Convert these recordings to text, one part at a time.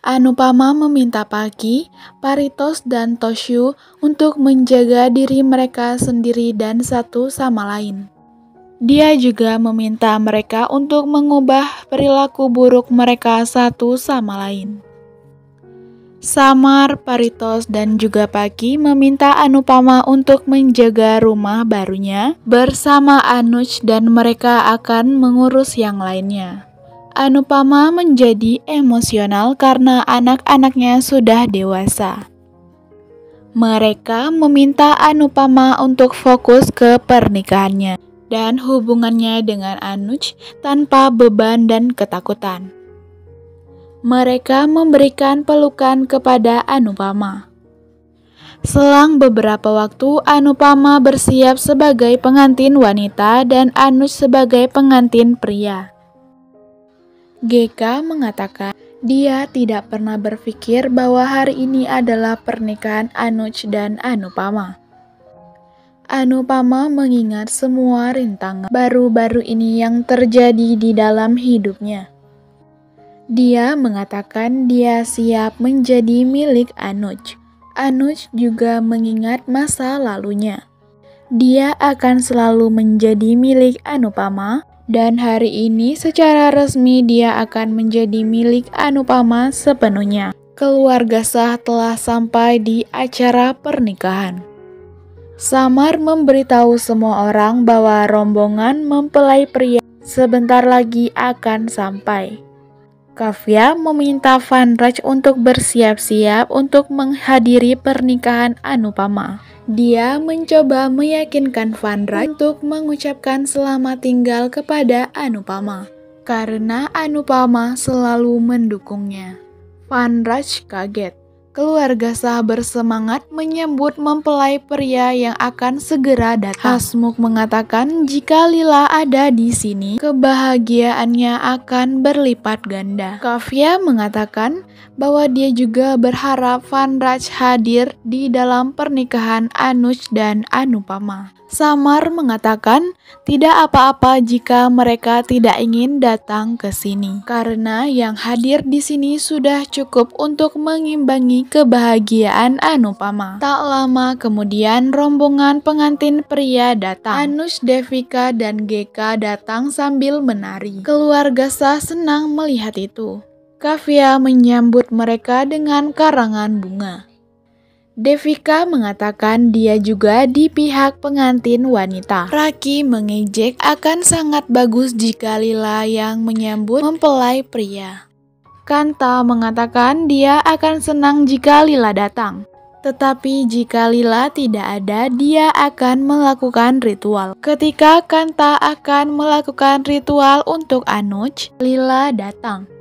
Anupama meminta Paki, Paritos, dan Toshu untuk menjaga diri mereka sendiri dan satu sama lain. Dia juga meminta mereka untuk mengubah perilaku buruk mereka satu sama lain. Samar, Paritos, dan juga Paki meminta Anupama untuk menjaga rumah barunya bersama Anuj dan mereka akan mengurus yang lainnya. Anupama menjadi emosional karena anak-anaknya sudah dewasa. Mereka meminta Anupama untuk fokus ke pernikahannya dan hubungannya dengan Anuj tanpa beban dan ketakutan. Mereka memberikan pelukan kepada Anupama. Selang beberapa waktu, Anupama bersiap sebagai pengantin wanita dan Anuj sebagai pengantin pria. GK mengatakan dia tidak pernah berpikir bahwa hari ini adalah pernikahan Anuj dan Anupama. Anupama mengingat semua rintangan baru-baru ini yang terjadi di dalam hidupnya. Dia mengatakan dia siap menjadi milik Anuj. Anuj juga mengingat masa lalunya. Dia akan selalu menjadi milik Anupama dan hari ini secara resmi dia akan menjadi milik Anupama sepenuhnya. Keluarga sah telah sampai di acara pernikahan. Samar memberitahu semua orang bahwa rombongan mempelai pria sebentar lagi akan sampai. Kavya meminta Vanraj untuk bersiap-siap untuk menghadiri pernikahan Anupama. Dia mencoba meyakinkan Vanraj untuk mengucapkan selamat tinggal kepada Anupama, karena Anupama selalu mendukungnya. Vanraj kaget. Keluarga sah bersemangat menyambut mempelai pria yang akan segera datang. Hasmukh mengatakan jika Lila ada di sini, kebahagiaannya akan berlipat ganda. Kavya mengatakan bahwa dia juga berharap Vanraj hadir di dalam pernikahan Anuj dan Anupama. Samar mengatakan tidak apa-apa jika mereka tidak ingin datang ke sini, karena yang hadir di sini sudah cukup untuk mengimbangi kebahagiaan Anupama. Tak lama kemudian rombongan pengantin pria datang. Anuj, Devika, dan GK datang sambil menari. Keluarga sah senang melihat itu. Kavya menyambut mereka dengan karangan bunga. Devika mengatakan dia juga di pihak pengantin wanita. Raki mengejek akan sangat bagus jika Lila yang menyambut mempelai pria. Kanta mengatakan dia akan senang jika Lila datang. Tetapi jika Lila tidak ada, dia akan melakukan ritual. Ketika Kanta akan melakukan ritual untuk Anuj, Lila datang.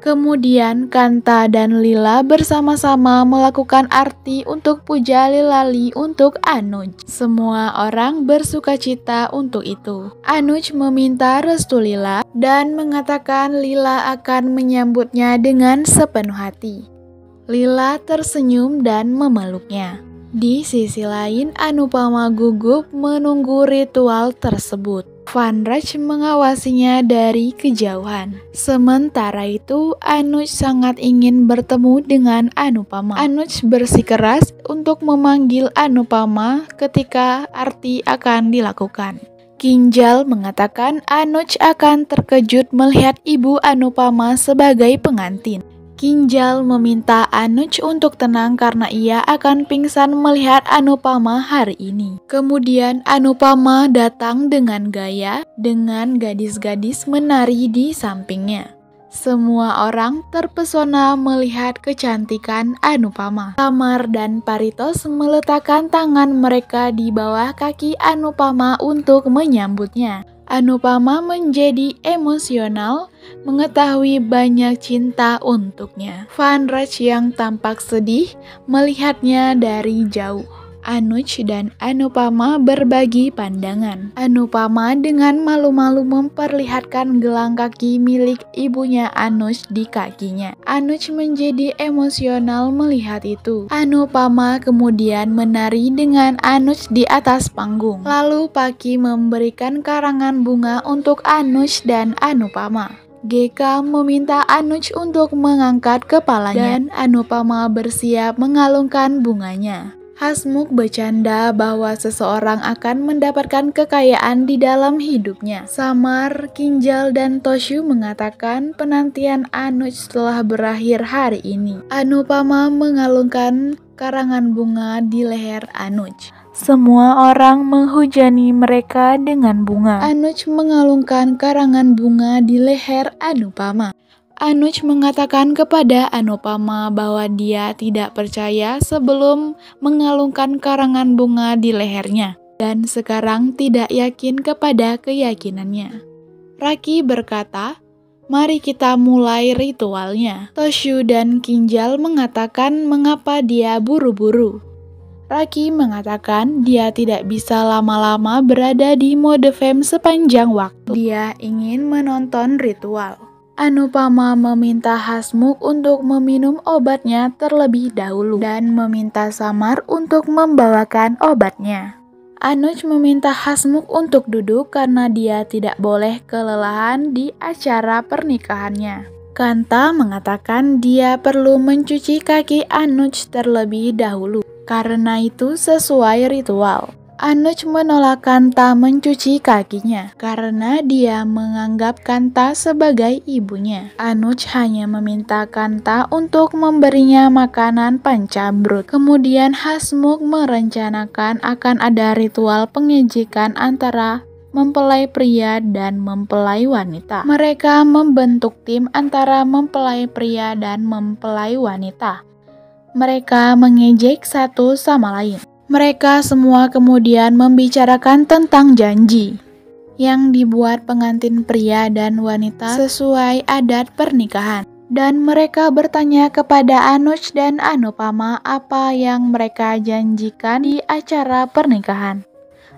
Kemudian Kanta dan Lila bersama-sama melakukan arti untuk puja Lilali untuk Anuj. Semua orang bersukacita untuk itu. Anuj meminta restu Lila dan mengatakan Lila akan menyambutnya dengan sepenuh hati. Lila tersenyum dan memeluknya. Di sisi lain, Anupama gugup menunggu ritual tersebut. Vanraj mengawasinya dari kejauhan. Sementara itu, Anuj sangat ingin bertemu dengan Anupama. Anuj bersikeras untuk memanggil Anupama ketika arti akan dilakukan. Kinjal mengatakan Anuj akan terkejut melihat ibu Anupama sebagai pengantin. Kinjal meminta Anuj untuk tenang karena ia akan pingsan melihat Anupama hari ini. Kemudian Anupama datang dengan gaya, dengan gadis-gadis menari di sampingnya. Semua orang terpesona melihat kecantikan Anupama. Samar dan Paritos meletakkan tangan mereka di bawah kaki Anupama untuk menyambutnya. Anupama menjadi emosional mengetahui banyak cinta untuknya. Vanraj yang tampak sedih melihatnya dari jauh. Anuj dan Anupama berbagi pandangan. Anupama dengan malu-malu memperlihatkan gelang kaki milik ibunya Anuj di kakinya. Anuj menjadi emosional melihat itu. Anupama kemudian menari dengan Anuj di atas panggung. Lalu Paki memberikan karangan bunga untuk Anuj dan Anupama. GK meminta Anuj untuk mengangkat kepalanya dan Anupama bersiap mengalungkan bunganya. Hasmukh bercanda bahwa seseorang akan mendapatkan kekayaan di dalam hidupnya. Samar, Kinjal, dan Toshu mengatakan penantian Anuj telah berakhir hari ini. Anupama mengalungkan karangan bunga di leher Anuj. Semua orang menghujani mereka dengan bunga. Anuj mengalungkan karangan bunga di leher Anupama. Anuj mengatakan kepada Anupama bahwa dia tidak percaya sebelum mengalungkan karangan bunga di lehernya, dan sekarang tidak yakin kepada keyakinannya. Raki berkata, "Mari kita mulai ritualnya." Toshu dan Kinjal mengatakan mengapa dia buru-buru. Raki mengatakan dia tidak bisa lama-lama berada di mode fame sepanjang waktu. Dia ingin menonton ritual. Anupama meminta Hasmukh untuk meminum obatnya terlebih dahulu dan meminta Samar untuk membawakan obatnya. Anuj meminta Hasmukh untuk duduk karena dia tidak boleh kelelahan di acara pernikahannya. Kanta mengatakan dia perlu mencuci kaki Anuj terlebih dahulu. Karena itu sesuai ritual. Anuj menolak Kanta mencuci kakinya karena dia menganggap Kanta sebagai ibunya. Anuj hanya meminta Kanta untuk memberinya makanan pancamrut. Kemudian Hasmukh merencanakan akan ada ritual pengejekan antara mempelai pria dan mempelai wanita. Mereka membentuk tim antara mempelai pria dan mempelai wanita. Mereka mengejek satu sama lain. Mereka semua kemudian membicarakan tentang janji yang dibuat pengantin pria dan wanita sesuai adat pernikahan. Dan mereka bertanya kepada Anuj dan Anupama apa yang mereka janjikan di acara pernikahan.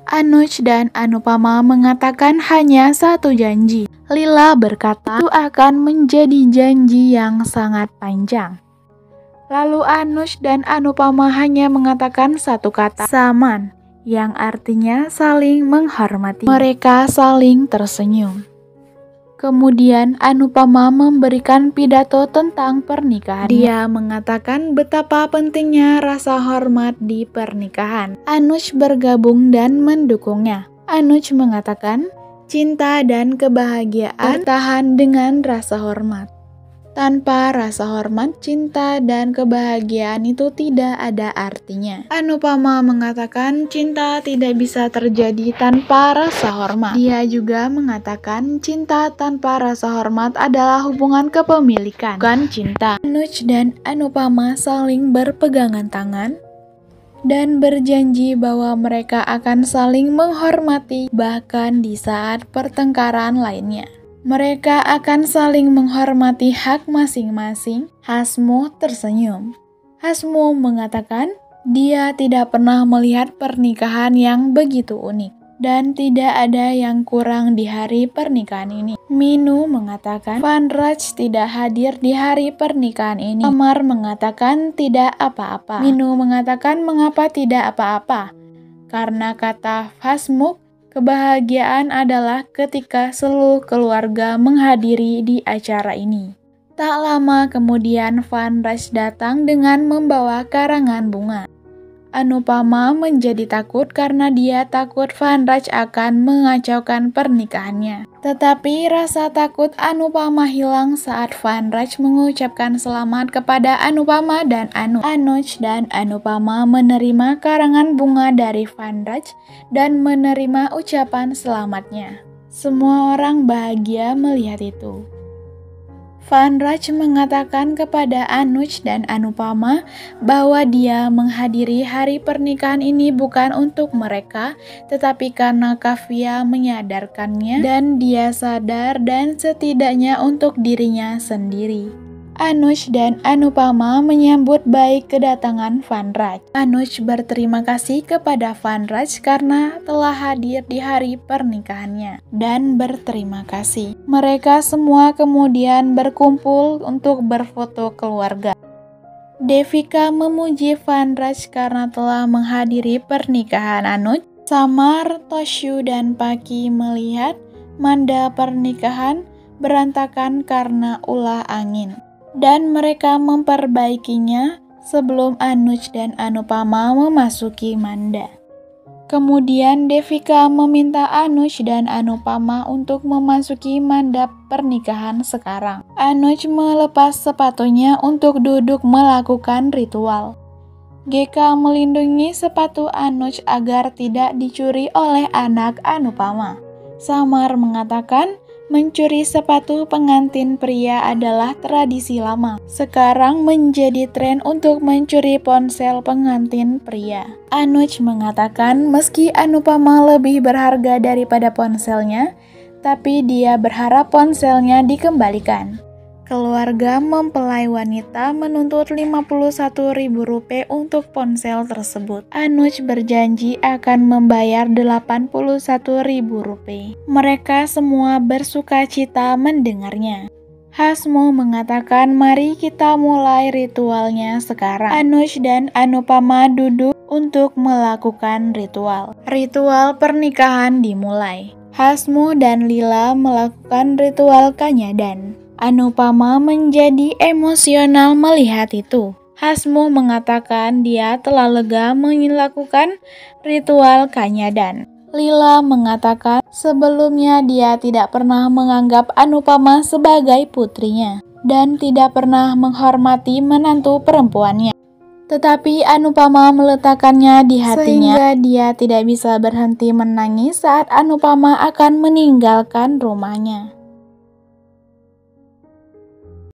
Anuj dan Anupama mengatakan hanya satu janji. Lila berkata itu akan menjadi janji yang sangat panjang. Lalu Anuj dan Anupama hanya mengatakan satu kata, saman, yang artinya saling menghormati. Mereka saling tersenyum. Kemudian Anupama memberikan pidato tentang pernikahan. Dia mengatakan betapa pentingnya rasa hormat di pernikahan. Anuj bergabung dan mendukungnya. Anuj mengatakan, cinta dan kebahagiaan bertahan dengan rasa hormat. Tanpa rasa hormat, cinta dan kebahagiaan itu tidak ada artinya. Anupama mengatakan cinta tidak bisa terjadi tanpa rasa hormat. Dia juga mengatakan cinta tanpa rasa hormat adalah hubungan kepemilikan, bukan cinta. Anuj dan Anupama saling berpegangan tangan dan berjanji bahwa mereka akan saling menghormati bahkan di saat pertengkaran lainnya. Mereka akan saling menghormati hak masing-masing. Hasmukh tersenyum. Hasmukh mengatakan dia tidak pernah melihat pernikahan yang begitu unik dan tidak ada yang kurang di hari pernikahan ini. Minu mengatakan Vanraj tidak hadir di hari pernikahan ini. Samar mengatakan tidak apa-apa. Minu mengatakan mengapa tidak apa-apa? Karena kata Hasmukh, kebahagiaan adalah ketika seluruh keluarga menghadiri di acara ini. Tak lama kemudian Vanraj datang dengan membawa karangan bunga. Anupama menjadi takut karena dia takut Vanraj akan mengacaukan pernikahannya. Tetapi rasa takut Anupama hilang saat Vanraj mengucapkan selamat kepada Anupama dan Anuj dan Anupama menerima karangan bunga dari Vanraj dan menerima ucapan selamatnya. Semua orang bahagia melihat itu. Vanraj mengatakan kepada Anuj dan Anupama bahwa dia menghadiri hari pernikahan ini bukan untuk mereka, tetapi karena Kavya menyadarkannya dan dia sadar dan setidaknya untuk dirinya sendiri. Anuj dan Anupama menyambut baik kedatangan Vanraj. Anuj berterima kasih kepada Vanraj karena telah hadir di hari pernikahannya dan berterima kasih. Mereka semua kemudian berkumpul untuk berfoto keluarga. Devika memuji Vanraj karena telah menghadiri pernikahan Anuj. Samar, Toshu, dan Paki melihat manda pernikahan berantakan karena ulah angin, dan mereka memperbaikinya sebelum Anuj dan Anupama memasuki Manda. Kemudian Devika meminta Anuj dan Anupama untuk memasuki mandap pernikahan sekarang. Anuj melepas sepatunya untuk duduk melakukan ritual. Geka melindungi sepatu Anuj agar tidak dicuri oleh anak Anupama. Samar mengatakan mencuri sepatu pengantin pria adalah tradisi lama. Sekarang menjadi tren untuk mencuri ponsel pengantin pria. Anuj mengatakan meski Anupama lebih berharga daripada ponselnya, tapi dia berharap ponselnya dikembalikan. Keluarga mempelai wanita menuntut Rp51.000 untuk ponsel tersebut. Anuj berjanji akan membayar Rp81.000. Mereka semua bersuka cita mendengarnya. Hasmo mengatakan mari kita mulai ritualnya sekarang. Anuj dan Anupama duduk untuk melakukan ritual. Ritual pernikahan dimulai. Hasmo dan Lila melakukan ritual kanyadan. Anupama menjadi emosional melihat itu. Hasmo mengatakan dia telah lega melakukan ritual kanyadan. Lila mengatakan sebelumnya dia tidak pernah menganggap Anupama sebagai putrinya dan tidak pernah menghormati menantu perempuannya. Tetapi Anupama meletakkannya di hatinya sehingga dia tidak bisa berhenti menangis saat Anupama akan meninggalkan rumahnya.